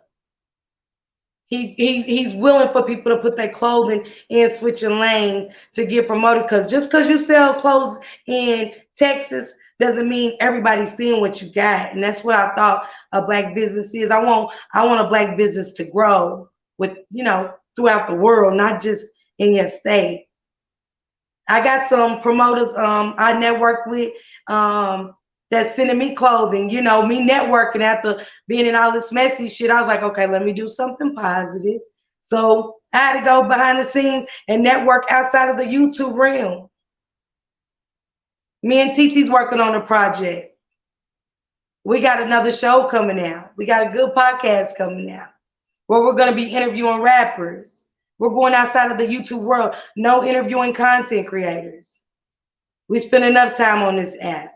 He's willing for people to put their clothing in Switching Lanes to get promoted. Because just because you sell clothes in Texas doesn't mean everybody's seeing what you got. And that's what I thought a black business is. I want a black business to grow with, you know, throughout the world, not just in your state. I got some promoters I network with that's sending me clothing, you know, me networking after being in all this messy shit. I was like, okay, let me do something positive. So I had to go behind the scenes and network outside of the YouTube realm. Me and TT's working on a project. We got another show coming out. We got a good podcast coming out where we're going to be interviewing rappers. We're going outside of the YouTube world. No interviewing content creators. We spend enough time on this app.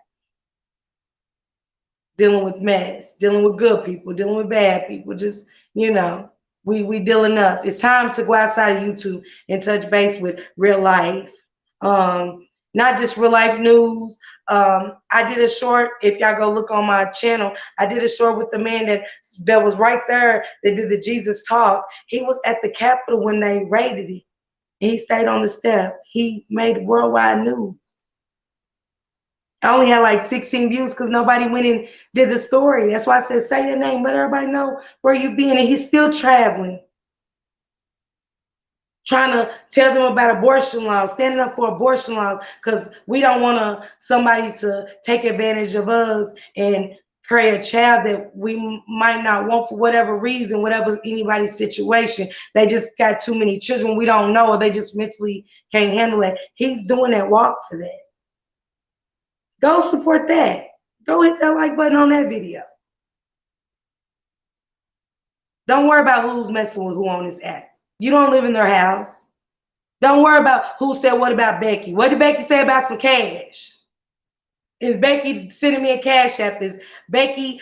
dealing with mess, dealing with good people, dealing with bad people. Just, you know, we dealing up. It's time to go outside of YouTube and touch base with real life. Not just real life news. I did a short. If y'all go look on my channel, I did a short with the man that was right there that did the Jesus talk. He was at the Capitol when they raided it. And he stayed on the step. He made worldwide news. I only had like 16 views because nobody went and did the story. That's why I said, say your name, let everybody know where you been. And he's still traveling, trying to tell them about abortion laws, standing up for abortion laws, because we don't want somebody to take advantage of us and create a child that we might not want for whatever reason, whatever anybody's situation. They just got too many children we don't know, or they just mentally can't handle it. He's doing that walk for that. Go support that. Go hit that like button on that video. Don't worry about who's messing with who on this app. You don't live in their house. Don't worry about who said what about Becky. What did Becky say about some cash? Is Becky sending me a cash app? Is Becky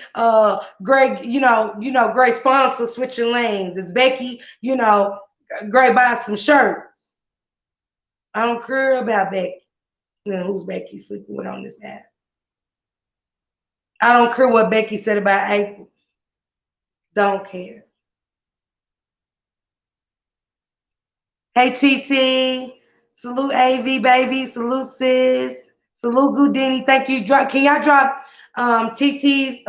Greg, Greg sponsor switching lanes? Is Becky, Greg buying some shirts? I don't care about Becky. Who's Becky sleeping with on this app? I don't care what Becky said about April. Don't care. Hey, TT. Salute, AV, baby. Salute, sis. Salute, Goudini. Thank you. Can y'all drop TT's?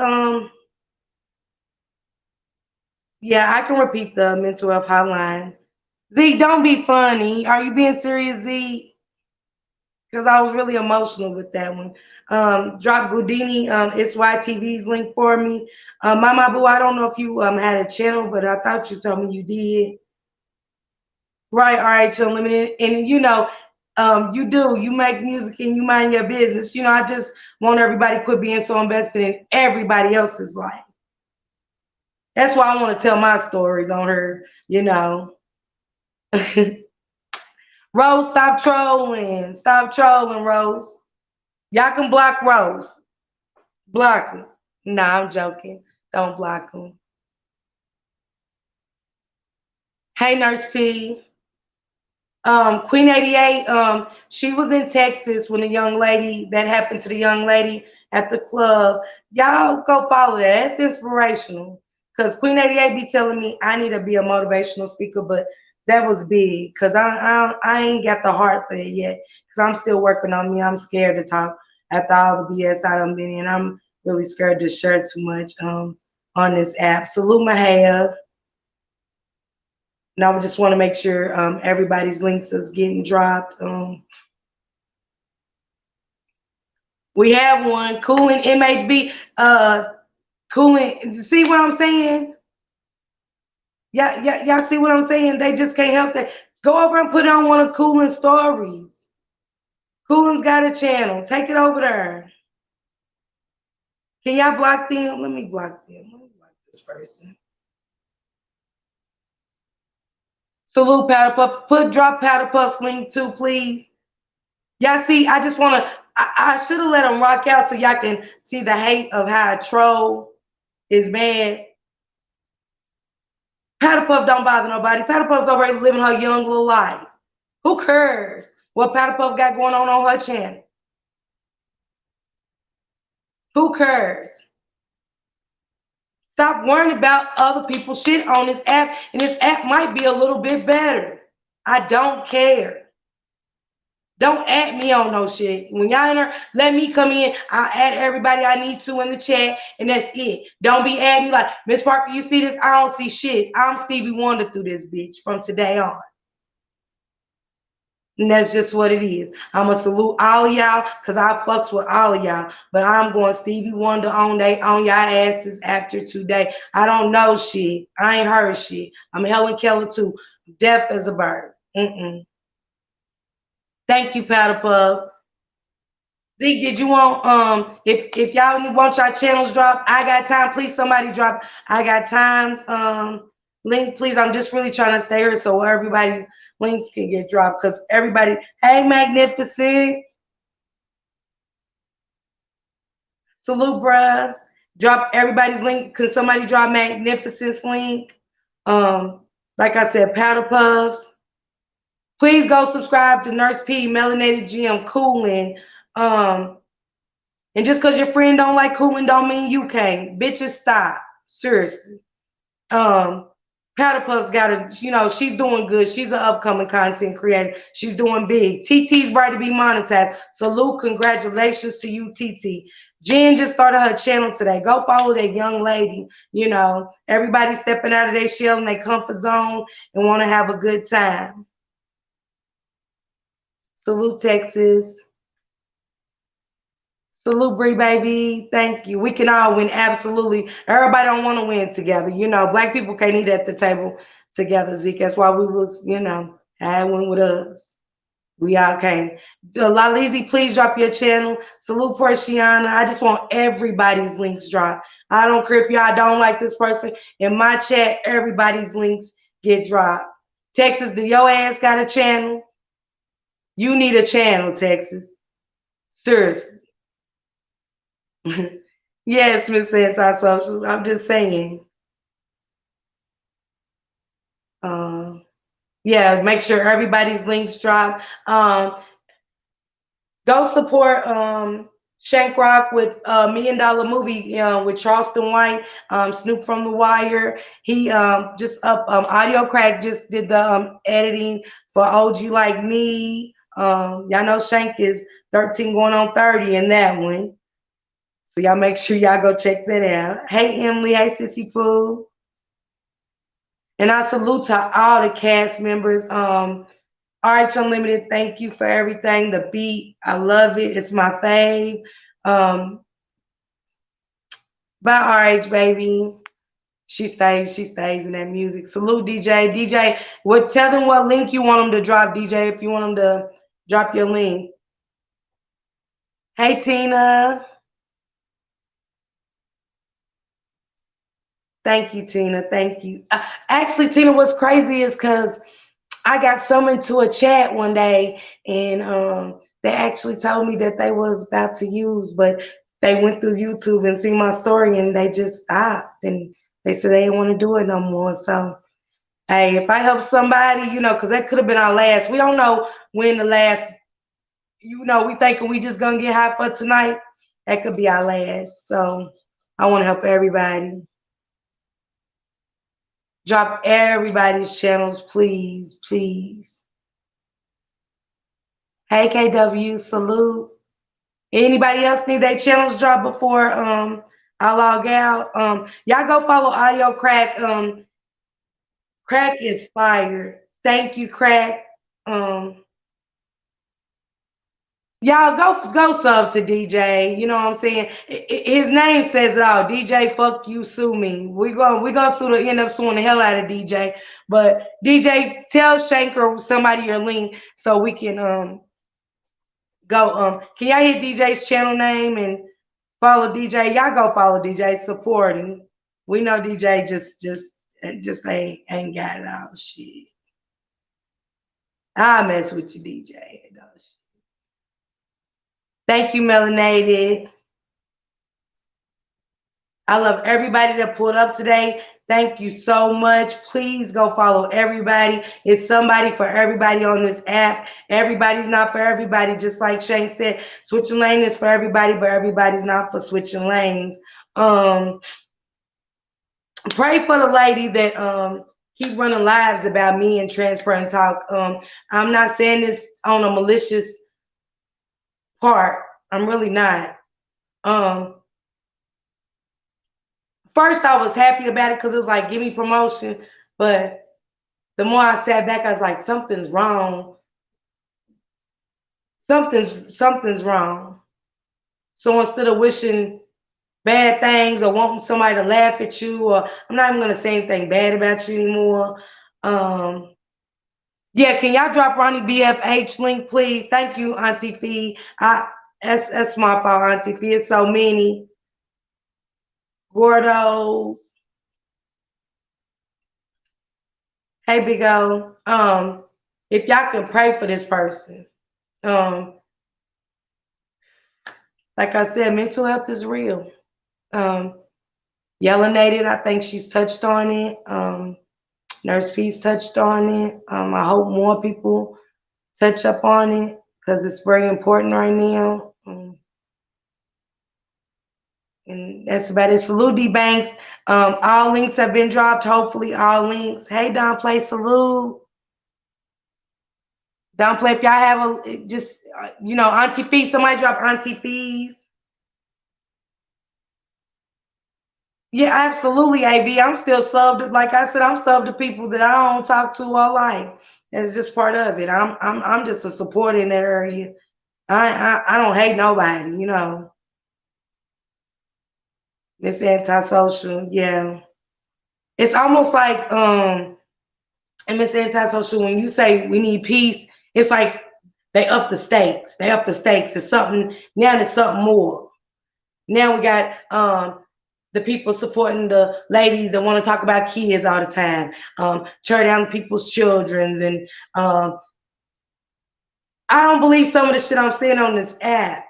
Yeah, I can repeat the mental health hotline. Z, don't be funny. Are you being serious, Z? Because I was really emotional with that one. Drop Goudini, it's YTV's link for me. Mama Boo, I don't know if you had a channel, but I thought you told me you did. Right, RH Unlimited. And you do. You make music and you mind your business. I just want everybody to quit being so invested in everybody else's life. That's why I want to tell my stories on her, Rose, stop trolling. Stop trolling, Rose. Y'all can block Rose. Block him. Nah, I'm joking. Don't block him. Hey, Nurse P. Queen 88, she was in Texas when that happened to the young lady at the club. Y'all go follow that. That's inspirational. Because Queen 88 be telling me I need to be a motivational speaker, but that was big. Because I ain't got the heart for that yet. Because I'm still working on me. I'm scared to talk after all the BS I done been in. I'm really scared to share too much on this app. Salute Mahaya. And I just want to make sure everybody's links is getting dropped. We have one, Cooling MHB. Cooling, see what I'm saying? Yeah, y'all see what I'm saying? They just can't help that. Go over and put on one of Cooling's stories. Cooling's got a channel. Take it over there. Can y'all block them? Let me block them. Let me block this person. Salute Powder Puff. Drop Powder Puff's link too, please. Y'all see, I just want to, I should have let them rock out so y'all can see the hate of how a troll is bad. Powder Puff don't bother nobody. Powder Puff's already living her young little life. Who cares what Powder Puff got going on her channel? Who cares? Stop worrying about other people's shit on this app, and this app might be a little bit better. I don't care. Don't add me on no shit. When y'all in there, let me come in. I'll add everybody I need to in the chat, and that's it. Don't be adding me like, Miss Parker, you see this? I don't see shit. I'm Stevie Wonder through this bitch from today on. And that's just what it is. I'm going to salute all of y'all because I fucks with all of y'all. But I'm going Stevie Wonder on y'all asses after today. I don't know shit. I ain't heard shit. I'm Helen Keller too. Deaf as a bird. Thank you, Powder Puff. Zeke, did you want if y'all want y'all channels dropped? I got time. Please somebody drop I got times link, please. I'm just really trying to stay here so everybody's links can get dropped because everybody, hey Magnificent. Salute, bruh. Drop everybody's link. Can somebody drop Magnificence link? Um, like I said, Powder Puffs. Please go subscribe to Nurse P, Melanated Gym, Cooling. Um, and just because your friend don't like cooling don't mean you can't. Bitches, stop. Seriously. Um, Powder Puff's got a, she's doing good. She's an upcoming content creator. She's doing big. TT's ready to be monetized. Salute, congratulations to you, TT. Jen just started her channel today. Go follow that young lady. Everybody stepping out of their shell and their comfort zone and want to have a good time. Salute, Texas. Salute, Bree, baby. Thank you. We can all win. Absolutely. Everybody don't want to win together. Black people can't eat at the table together, Zeke. That's why we was, had one with us. We all came. Lalizi, please drop your channel. Salute, Portiana. I just want everybody's links dropped. I don't care if y'all don't like this person. In my chat, everybody's links get dropped. Texas, do your ass got a channel? You need a channel, Texas. Seriously. Yes, Miss Antisocial. I'm just saying. Yeah, make sure everybody's links drop. Go support Shank Rock with $1 Million Movie with Charleston White, Snoop from The Wire. He just up Audio Crack just did the editing for OG Like Me. Y'all know Shank is 13 going on 30 in that one. So y'all make sure y'all go check that out. Hey Emily, hey Sissy Pooh. And I salute to all the cast members. RH Unlimited, thank you for everything. The beat, I love it. It's my fave. Bye RH, baby. She stays in that music. Salute DJ. DJ, tell them what link you want them to drop, DJ, if you want them to drop your link. Hey Tina. Thank you, Tina. Thank you. Actually, Tina, what's crazy is because I got summoned to a chat one day, and they actually told me that they was about to use, but they went through YouTube and seen my story, and they just stopped, and they said they didn't want to do it no more. So, hey, if I help somebody, because that could have been our last. We don't know when the last. We thinking we just gonna get high for tonight. That could be our last. So, I want to help everybody. Drop everybody's channels, please, please. Hey KW, salute. Anybody else need their channels dropped before I log out? Y'all go follow Audio Crack. Crack is fire. Thank you, Crack. Y'all go sub to DJ. You know what I'm saying? His name says it all. DJ, fuck you, sue me. We gonna end up suing the hell out of DJ. But DJ, tell Shank or somebody your link so we can go. Can y'all hit DJ's channel name and follow DJ? Y'all go follow DJ, supporting. We know DJ just ain't got it all. Shit. I mess with you, DJ. Thank you, Melanated. I love everybody that pulled up today. Thank you so much. Please go follow everybody. It's somebody for everybody on this app. Everybody's not for everybody. Just like Shank said, switching lane is for everybody, but everybody's not for switching lanes. Pray for the lady that keep running lives about me and Transparent Talk. I'm not saying this on a malicious part. I'm really not. First, I was happy about it because it was like, give me promotion. But the more I sat back, I was like, something's wrong. Something's wrong. So instead of wishing bad things or wanting somebody to laugh at you, or I'm not even going to say anything bad about you anymore. Yeah, can y'all drop Ronnie BFH link, please? Thank you, Auntie Fee. That's my fault, Auntie Fee. It's so many. Gordos. Hey, Big O. If y'all can pray for this person. Like I said, mental health is real. Yelanated, I think she's touched on it. Nurse Peace touched on it. I hope more people touch up on it because it's very important right now. And that's about it. Salute D Banks. All links have been dropped. Hopefully, all links. Hey, Don Play, salute. Don Play, if y'all have a just Auntie Fees, somebody drop Auntie Fees. Yeah, absolutely, AV. I'm still subbed. Like I said, I'm subbed to people that I don't talk to all life. That's just part of it. I'm just a supporter in that area. I don't hate nobody, It's antisocial, yeah. It's almost like and Miss Antisocial, when you say we need peace, it's like they up the stakes. They up the stakes. It's something now. It's something more. Now we got the people supporting the ladies that want to talk about kids all the time, tear down people's children, and I don't believe some of the shit I'm seeing on this app.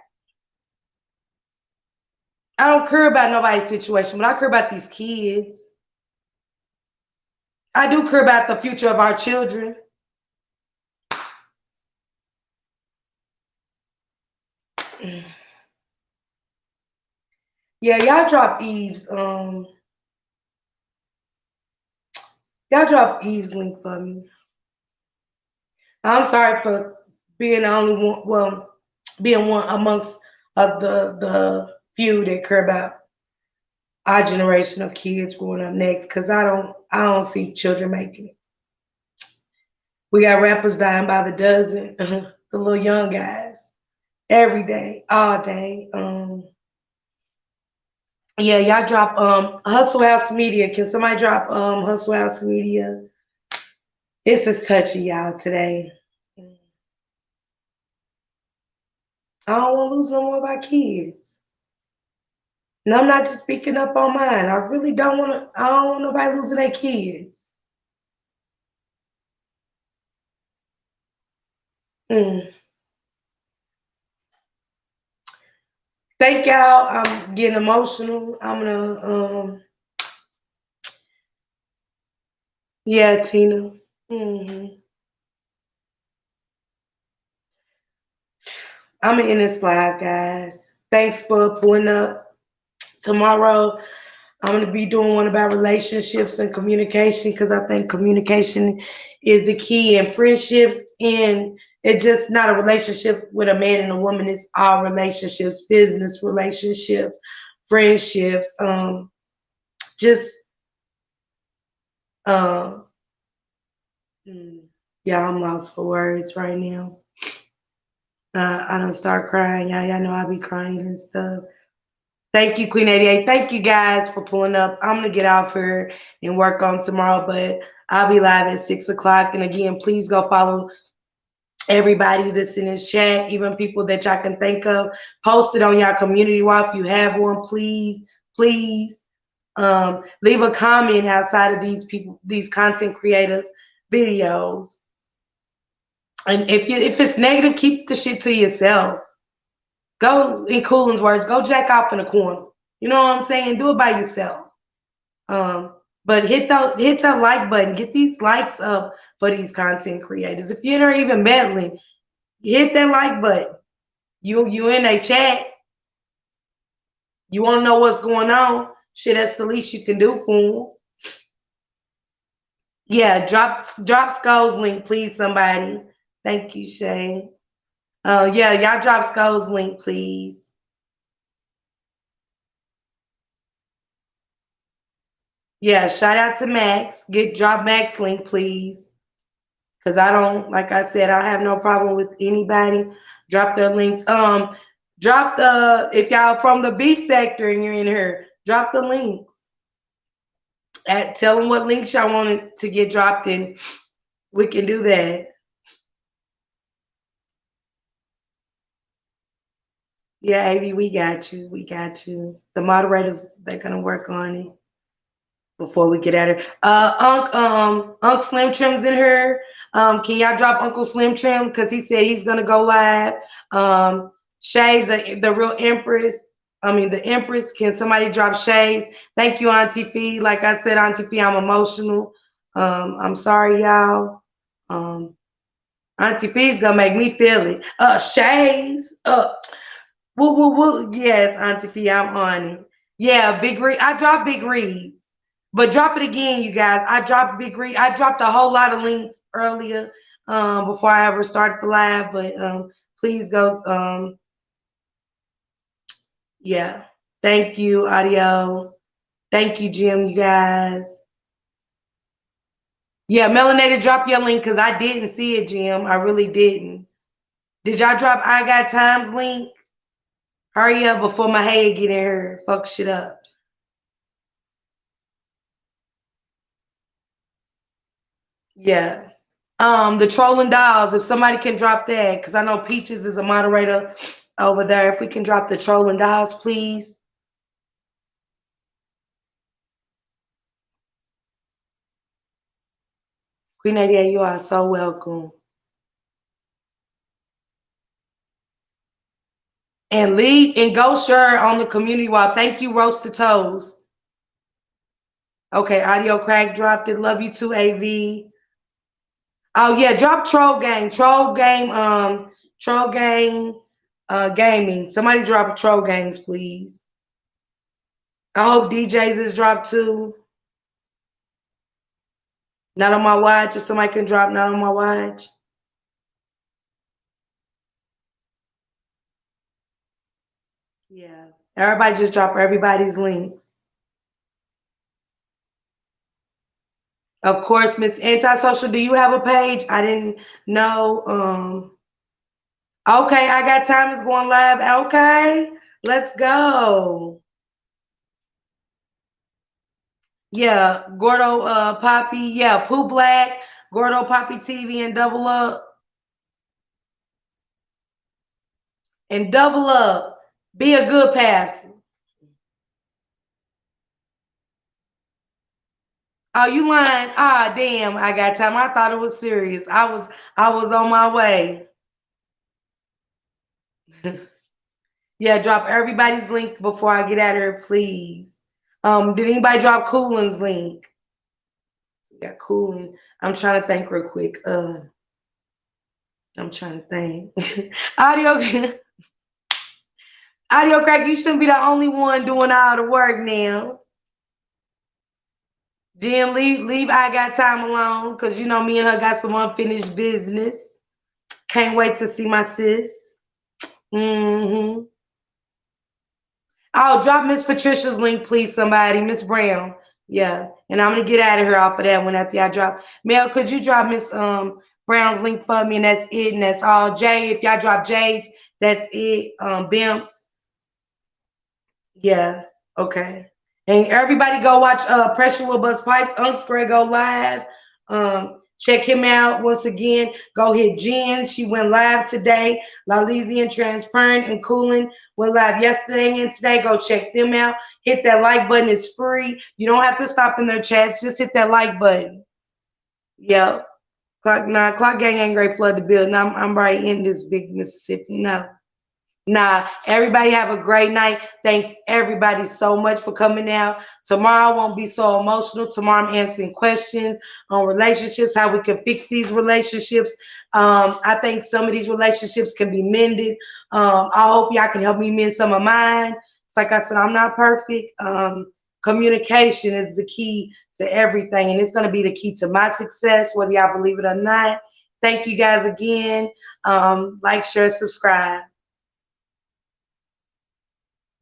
I don't care about nobody's situation, but I care about these kids. I do care about the future of our children. Yeah, y'all drop Eve's link for me. I'm sorry for being the only one, well, being one amongst of the few that care about our generation of kids growing up next, because I don't see children making it. We got rappers dying by the dozen, the little young guys, every day, all day. Yeah, y'all drop Hustle House Media. Can somebody drop Hustle House Media? It's as touchy, y'all, today. I don't want to lose no more of our kids. And I'm not just speaking up on mine. I really don't want to. I don't want nobody losing their kids. Mm. Thank y'all. I'm getting emotional. I'm gonna. Yeah, Tina. hmm I'm gonna end this live, guys. Thanks for pulling up. Tomorrow, I'm going to be doing one about relationships and communication because I think communication is the key in friendships. And it's just not a relationship with a man and a woman, it's all relationships, business relationships, friendships. Just, um, yeah, I'm lost for words right now. I don't start crying. Y'all know I be crying and stuff. Thank you, Queen 88. Thank you guys for pulling up. I'm gonna get off here and work on tomorrow, but I'll be live at 6 o'clock. And again, please go follow everybody that's in this chat, even people that y'all can think of. Post it on y'all community wall if you have one, please, please. Leave a comment outside of these people, these content creators' videos. And if it's negative, keep the shit to yourself. Go, in Coolin's words, go jack off in a corner. You know what I'm saying? Do it by yourself. But hit the like button. Get these likes up for these content creators. If you're not even meddling, hit that like button. You in a chat. You want to know what's going on? Shit, that's the least you can do for them. Yeah, drop Skull's link, please, somebody. Thank you, Shane. Yeah, y'all drop Skull's link, please. Yeah, shout out to Max. Drop Max link, please. Because I don't, like I said, I have no problem with anybody. Drop their links. Drop if y'all from the beef sector and you're in here, drop the links. Tell them what links y'all wanted to get dropped in. We can do that. Yeah, Avi, we got you. We got you. The moderators, they're gonna work on it before we get at her. Unc Slim Trim's in here. Can y'all drop Uncle Slim Trim? Because he said he's gonna go live. Shay, the real Empress. the Empress. Can somebody drop shades? Thank you, Auntie Fee. Like I said, Auntie Fee, I'm emotional. I'm sorry, y'all. Um, Auntie Fee's gonna make me feel it. Shades. Woo, woo, woo. Yes, Auntie Fee, I'm on it. Yeah, big read. I dropped big reads, but drop it again, you guys. I dropped big read. I dropped a whole lot of links earlier before I ever started the live, but please go. Yeah. Thank you, Audio. Thank you, Jim, you guys. Yeah, Melanated, drop your link because I didn't see it, Jim. I really didn't. Did y'all drop I Got Times link? Hurry up before my head get in here. Fuck shit up. Yeah. The Trolling Dolls, if somebody can drop that, because I know Peaches is a moderator over there. If we can drop the Trolling Dolls, please. Queen Nadia, you are so welcome. And leave and go share on the community wall. Thank you, Roasted Toes. Okay, Audio Crack dropped it. Love you too, AV. Oh yeah, drop Troll Game. Troll Game Gaming. Somebody drop Troll Games, please. I hope DJs is dropped too. Not on my watch. If somebody can drop not on my watch. Yeah. Everybody just drop everybody's links. Of course, Miss Antisocial, do you have a page? I didn't know. Okay, I Got Time is going live. Okay, let's go. Yeah, Gordo Poppy. Yeah, Pooh Black, Gordo Poppy TV, and Double Up. And Double Up. Be a good passer. Oh, you lying? Ah, damn! I got time. I thought it was serious. I was on my way. Yeah, drop everybody's link before I get out of here, please. Did anybody drop Coolin's link? Yeah, Coolin. I'm trying to think real quick. I'm trying to think. Audio, Audio Crack, you shouldn't be the only one doing all the work now. Jen, leave I Got Time alone, because you know me and her got some unfinished business. Can't wait to see my sis. Mm-hmm. Oh, drop Miss Patricia's link, please, somebody. Miss Brown. Yeah. And I'm gonna get out of here off of that one after I drop. Mel, could you drop Miss Brown's link for me? And that's it, and that's all. Jay, if y'all drop Jade's, that's it. Bimps. Yeah. Okay. And everybody go watch Pressure Will Bust Pipes. Unc's Gray go live. Check him out once again. Go hit Jen. She went live today. Lalisian Transparent and Coolin went live yesterday and today. Go check them out. Hit that like button. It's free. You don't have to stop in their chats. Just hit that like button. Yep. Clock gang ain't great flood the building. I'm right in this big Mississippi. No. Nah, everybody have a great night. Thanks everybody so much for coming out. Tomorrow won't be so emotional. Tomorrow I'm answering questions on relationships, how we can fix these relationships. I think some of these relationships can be mended. I hope y'all can help me mend some of mine. It's like I said, I'm not perfect. Communication is the key to everything, and it's going to be the key to my success, whether y'all believe it or not. Thank you guys again. Like, share, subscribe.